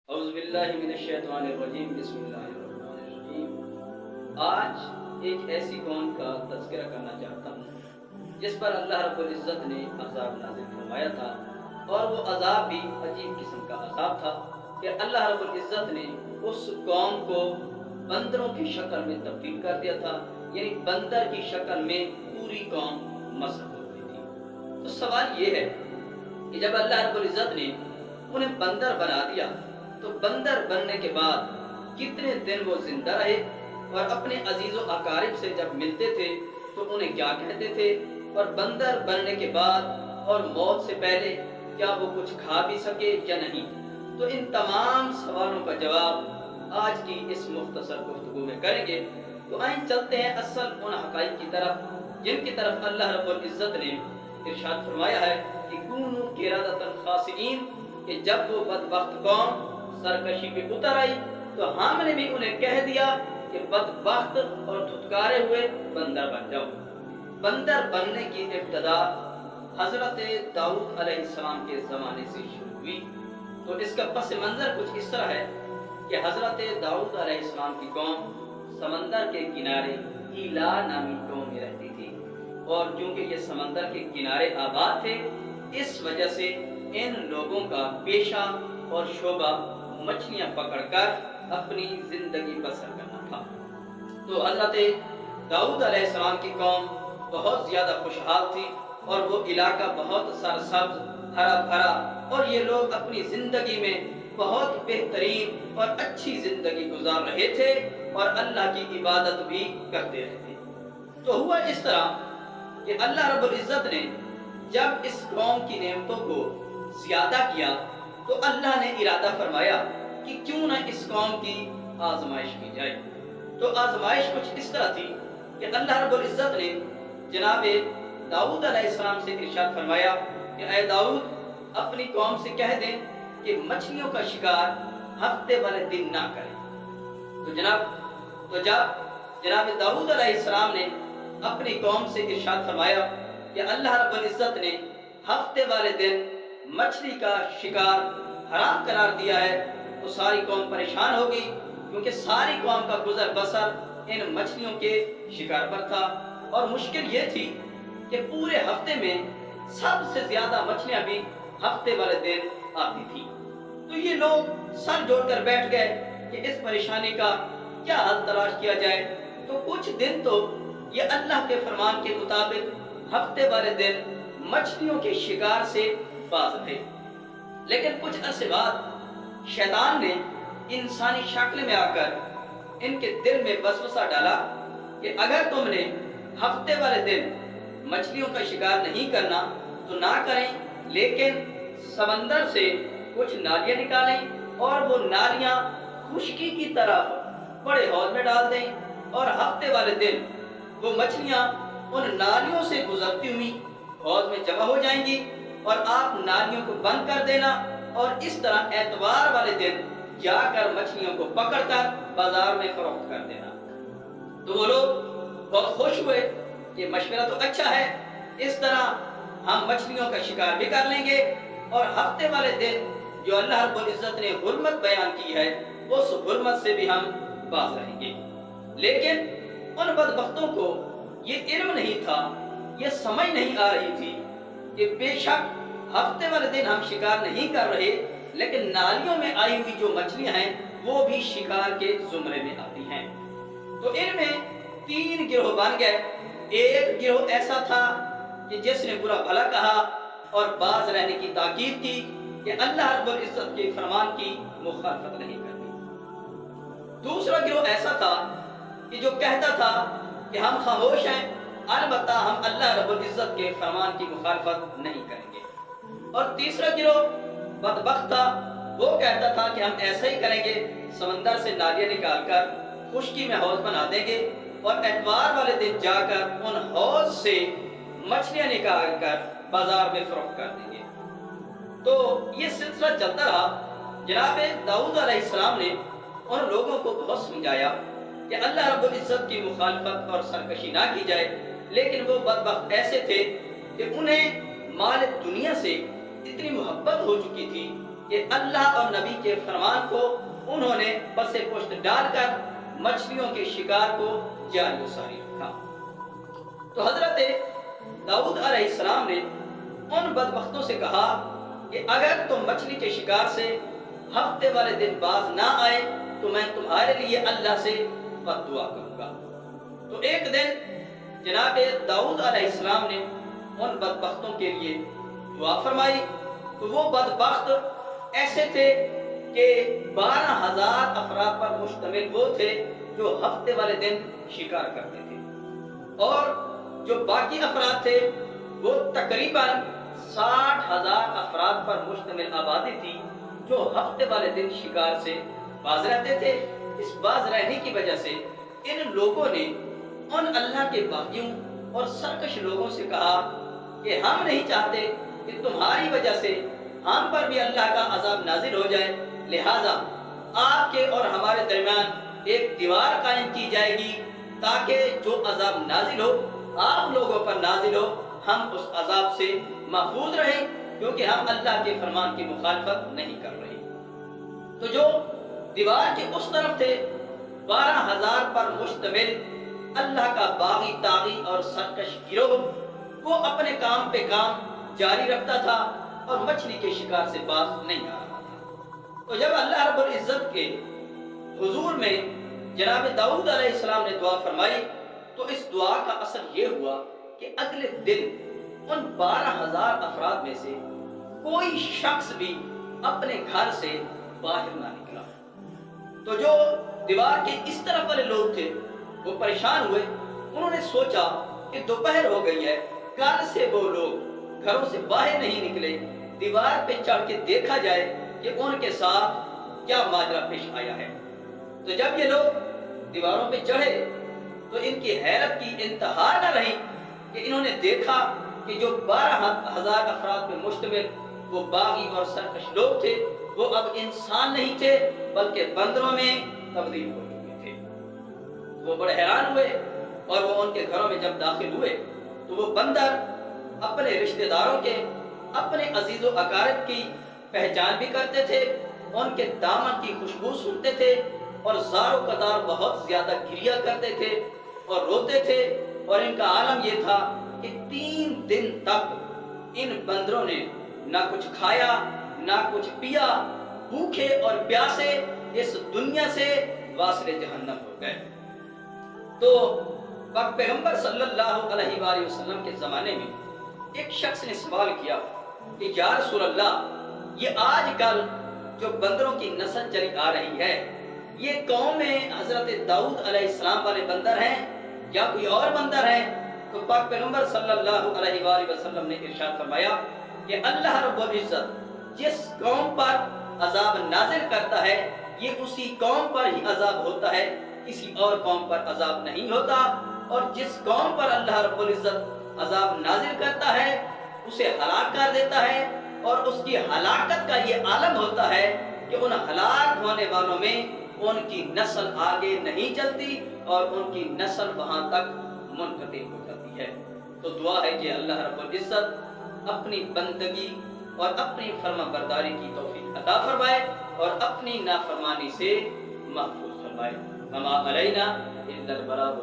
اعوذ باللہ من الشیطان الرجیم بسم اللہ الرحمن الرحیم۔ آج ایک ایسی قوم کا تذکرہ کرنا چاہتا ہوں جس پر اللہ رب العزت نے عذاب نازل فرمایا تھا، اور وہ عذاب بھی عجیب قسم کا عذاب تھا کہ اللہ رب العزت نے اس قوم کو بندروں کی شکل میں تبدیل کر دیا تھا، یعنی بندر کی شکل میں پوری قوم مسخ ہو گئی تھی۔ تو سوال یہ ہے کہ جب اللہ رب العزت نے انہیں بندر بنا دیا تو بندر بننے کے بعد کتنے دن وہ زندہ رہے، اور اپنے عزیز و اقارب سے جب ملتے تھے تو انہیں کیا کہتے تھے، اور بندر بننے کے بعد اور موت سے پہلے کیا وہ کچھ کھا بھی سکے یا نہیں۔ تو ان تمام سوالوں کا جواب آج کی اس مختصر گفتگو میں کریں گے۔ تو آئیں چلتے ہیں اصل ان حقائق کی طرف جن کی طرف اللہ رب العزت نے ارشاد فرمایا ہے کہ کونوا قردۃ خاسئین، کہ جب وہ بدبخت قوم سرکشی پہ اتر آئی تو ہم نے بھی انہیں کہہ دیا کہ بدبخت اور دھتکارے ہوئے بندر بن جاؤ۔ بندر بننے کی ابتدا حضرت داؤد علیہ السلام کے زمانے سے شروع ہوئی۔ تو اس کا پس منظر کچھ اس طرح ہے کہ حضرت داؤد علیہ السلام کی قوم سمندر کے کنارے ایلا نامی قوم میں رہتی تھی، اور کیونکہ یہ سمندر کے کنارے آباد تھے اس وجہ سے ان لوگوں کا پیشہ اور شعبہ مچھلیاں پکڑ کر اپنی زندگی بسر کرنا تھا۔ تو حضرت داؤد علیہ السلام کی قوم بہت زیادہ خوشحال تھی، اور وہ علاقہ بہت سرسبز ہرا بھرا، اور یہ لوگ اپنی زندگی میں بہت بہترین اور اچھی زندگی گزار رہے تھے اور اللہ کی عبادت بھی کرتے رہے تھے۔ تو ہوا اس طرح کہ اللہ رب العزت نے جب اس قوم کی نعمتوں کو زیادہ کیا تو اللہ نے ارادہ فرمایا کہ کیوں نہ اس قوم کی آزمائش کی جائے۔ تو آزمائش کچھ اس طرح تھی کہ اللہ رب العزت نے جناب داؤد علیہ السلام سے ارشاد فرمایا کہ اے داؤد اپنی قوم سے کہہ دیں کہ مچھلیوں کا شکار ہفتے والے دن نہ کریں۔ تو جب جناب داؤد علیہ السلام نے اپنی قوم سے ارشاد فرمایا کہ اللہ رب العزت نے ہفتے والے دن مچھلی کا شکار حرام قرار دیا ہے، تو ساری قوم پریشان ہو گئی، کیونکہ ساری قوم کا گزر بسر ان مچھلیوں کے شکار پر تھا، اور مشکل یہ تھی کہ پورے ہفتے میں سب سے زیادہ مچھلیاں بھی ہفتے والے دن آتی تھی۔ تو یہ لوگ سر جوڑ کر بیٹھ گئے کہ اس پریشانی کا کیا حل تلاش کیا جائے۔ تو کچھ دن تو یہ اللہ کے فرمان کے مطابق ہفتے والے دن مچھلیوں کے شکار سے باز رہے، لیکن کچھ عرصے بعد شیطان نے انسانی شکل میں آ کر ان کے دل میں وسوسہ ڈالا کہ اگر تم نے ہفتے والے دن مچھلیوں کا شکار نہیں کرنا تو نہ کریں، لیکن سمندر سے کچھ نالیاں نکالیں اور وہ نالیاں خشکی کی طرف بڑے حوض میں ڈال دیں، اور ہفتے والے دن وہ مچھلیاں ان نالیوں سے گزرتی ہوئی حوض میں جمع ہو جائیں گی، اور آپ نالیوں کو بند کر دینا، اور اس طرح اتوار والے دن جا کر مچھلیوں کو پکڑ کر بازار میں فروخت کر دینا۔ تو وہ لوگ بہت خوش ہوئے کہ مشورہ تو اچھا ہے، اس طرح ہم مچھلیوں کا شکار بھی کر لیں گے، اور ہفتے والے دن جو اللہ رب العزت نے حرمت بیان کی ہے اس حرمت سے بھی ہم باز رہیں گے۔ لیکن ان بدبختوں کو یہ علم نہیں تھا، یہ سمجھ نہیں آ رہی تھی کہ بے شک ہفتے والے دن ہم شکار نہیں کر رہے، لیکن نالیوں میں آئی ہوئی جو مچھلیاں ہیں وہ بھی شکار کے زمرے میں آتی ہیں۔ تو ان میں تین گروہ بن گئے۔ ایک گروہ ایسا تھا کہ جس نے برا بھلا کہا اور باز رہنے کی تاکید کی کہ اللہ رب العزت کے فرمان کی مخالفت نہیں کرنی۔ دوسرا گروہ ایسا تھا کہ جو کہتا تھا کہ ہم خاموش ہیں، البتہ ہم اللہ رب العزت کے فرمان کی مخالفت نہیں کریں گے۔ اور تیسرا گروہ بدبخت تھا، وہ کہتا تھا کہ ہم ایسا ہی کریں گے، سمندر سے نالیاں نکال کر خشکی میں حوض بنا دیں گے، اور اتوار والے دن جا کر ان حوض سے مچھلیاں نکال کر بازار میں فروخت کر دیں گے۔ تو یہ سلسلہ چلتا رہا۔ جناب داؤد علیہ السلام نے ان لوگوں کو بہت سمجھایا کہ اللہ رب العزت کی مخالفت اور سرکشی نہ کی جائے، لیکن وہ بدبخت ایسے تھے کہ انہیں مال دنیا سے اتنی محبت ہو چکی تھی کہ اللہ اور نبی کے فرمان کو انہوں نے پس پشت ڈال کر مچھلیوں کے شکار کو جاری و ساری رکھا۔ تو حضرت داؤد علیہ السلام نے ان بدبختوں سے کہا کہ اگر تم مچھلی کے شکار سے ہفتے والے دن باز نہ آئے تو میں تمہارے لیے اللہ سے بد دعا کروں گا۔ تو ایک دن جناب داؤد علیہ السلام نے ان بدبختوں کے لیے دعا فرمائی، تو وہ بدبخت ایسے تھے کہ 12,000 افراد پر مشتمل وہ تھے جو ہفتے والے دن شکار کرتے تھے، اور جو باقی افراد تھے وہ تقریباً 60,000 افراد پر مشتمل آبادی تھی جو ہفتے والے دن شکار سے باز رہتے تھے۔ اس باز رہنے کی وجہ سے ان لوگوں نے ان اللہ کے باغیوں اور سرکش لوگوں سے کہا کہ ہم نہیں چاہتے کہ تمہاری وجہ سے ہم پر بھی اللہ کا عذاب نازل ہو جائے، لہٰذا آپ کے اور ہمارے درمیان ایک دیوار قائم کی جائے گی تاکہ جو عذاب نازل ہو آپ لوگوں پر نازل ہو، ہم اس عذاب سے محفوظ رہیں، کیونکہ ہم اللہ کے فرمان کی مخالفت نہیں کر رہے۔ تو جو دیوار کے اس طرف تھے 12,000 پر مشتمل اللہ کا باغی طاغی اور سرکش گروہ، وہ اپنے کام پہ کام جاری رکھتا تھا اور مچھلی کے شکار سے باز نہیں آ رہا تھا۔ تو جب اللہ رب العزت کے حضور میں جناب داؤد علیہ السلام نے دعا فرمائی تو اس دعا کا اثر یہ ہوا کہ اگلے دن ان 12,000 افراد میں سے کوئی شخص بھی اپنے گھر سے باہر نہ نکلا۔ تو جو دیوار کے اس طرف والے لوگ تھے وہ پریشان ہوئے، انہوں نے سوچا کہ دوپہر ہو گئی ہے، کل سے وہ لوگ گھروں سے باہر نہیں نکلے، دیوار پہ چڑھ کے دیکھا جائے کہ ان کے ساتھ کیا ماجرا پیش آیا ہے۔ تو جب یہ لوگ دیواروں پہ چڑھے تو ان کی حیرت کی انتہا نہ رہی کہ انہوں نے دیکھا کہ جو 12,000 افراد پہ مشتمل وہ باغی اور سرکش لوگ تھے وہ اب انسان نہیں تھے بلکہ بندروں میں تبدیل ہو چکے تھے۔ وہ بڑے حیران ہوئے اور وہ ان کے گھروں میں جب داخل ہوئے تو وہ بندر اپنے رشتہ داروں کے، اپنے عزیز و اقارب کی پہچان بھی کرتے تھے، ان کے دامن کی خوشبو سنتے تھے اور زار و قدار بہت زیادہ گریا کرتے تھے اور روتے تھے، اور ان کا عالم یہ تھا کہ 3 دن تک ان بندروں نے نہ کچھ کھایا نہ کچھ پیا، بھوکے اور پیاسے اس دنیا سے واصل جہنم ہو گئے۔ تو پاک پیغمبر صلی اللہ علیہ وآلہ وسلم کے زمانے میں ایک شخص نے سوال کیا کہ یا رسول اللہ، یہ آج کل جو بندروں کی نسل چلی آ رہی ہے یہ قوم میں حضرت داؤد علیہ السلام والے بندر ہیں یا کوئی اور بندر ہیں؟ تو پاک پیغمبر صلی اللہ علیہ وآلہ وسلم نے ارشاد فرمایا کہ اللہ رب العزت جس قوم پر عذاب نازل کرتا ہے یہ اسی قوم پر ہی عذاب ہوتا ہے، کسی اور قوم پر عذاب نہیں ہوتا، اور جس قوم پر اللہ رب العزت عذاب نازل کرتا ہے اسے ہلاک کر دیتا ہے، اور اس کی ہلاکت کا یہ عالم ہوتا ہے کہ ان ہلاک ہونے والوں میں ان کی نسل آگے نہیں چلتی اور ان کی نسل وہاں تک منقطع ہو جاتی ہے۔ تو دعا ہے کہ اللہ رب العزت اپنی بندگی اور اپنی فرما برداری کی توفیق عطا فرمائے اور اپنی نافرمانی سے محفوظ فرمائے۔ وما علینا الا البلاغ